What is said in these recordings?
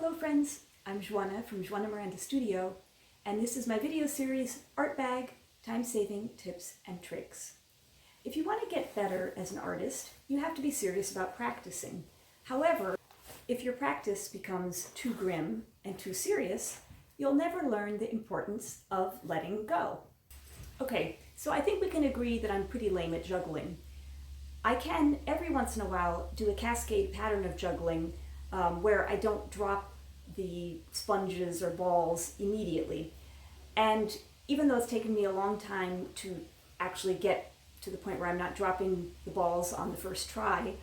Hello friends, I'm Joana from Joana Miranda Studio, and this is my video series, Art Bag, Time-Saving Tips and Tricks. If you want to get better as an artist, you have to be serious about practicing. However, if your practice becomes too grim and too serious, you'll never learn the importance of letting go. Okay, so I think we can agree that I'm pretty lame at juggling. I can, every once in a while, do a cascade pattern of juggling where I don't drop the sponges or balls immediately. And even though it's taken me a long time to actually get to the point where I'm not dropping the balls on the first try,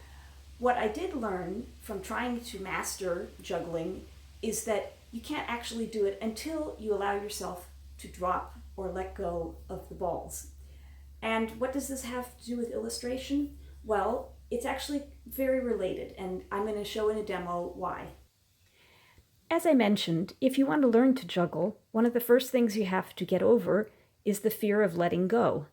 what I did learn from trying to master juggling is that you can't actually do it until you allow yourself to drop or let go of the balls. And what does this have to do with illustration? Well, it's actually very related, and I'm going to show in a demo why. As I mentioned, if you want to learn to juggle, one of the first things you have to get over is the fear of letting go.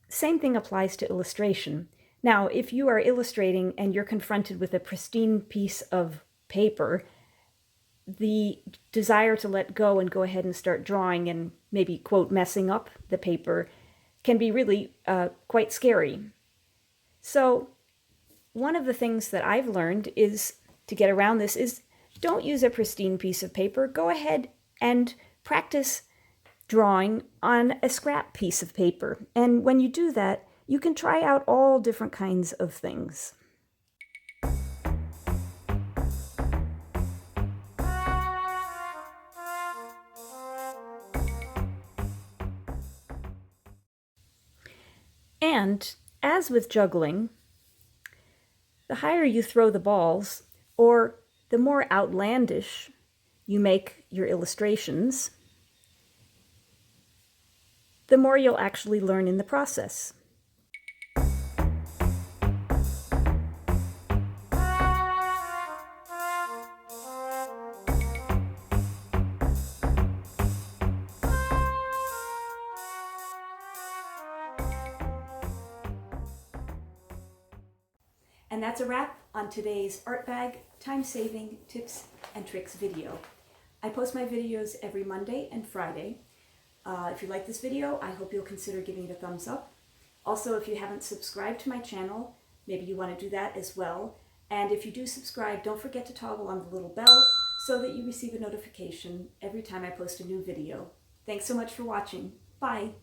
Same thing applies to illustration. Now, if you are illustrating and you're confronted with a pristine piece of paper, the desire to let go and go ahead and start drawing and maybe, quote, messing up the paper can be really quite scary. So one of the things that I've learned is to get around this is don't use a pristine piece of paper. Go ahead and practice drawing on a scrap piece of paper. And when you do that, you can try out all different kinds of things. And as with juggling, the higher you throw the balls, or the more outlandish you make your illustrations, the more you'll actually learn in the process. And that's a wrap on today's Art Bag Time-Saving Tips and Tricks video. I post my videos every Monday and Friday. If you like this video, I hope you'll consider giving it a thumbs up. Also, if you haven't subscribed to my channel, maybe you want to do that as well. And if you do subscribe, don't forget to toggle on the little bell so that you receive a notification every time I post a new video. Thanks so much for watching. Bye!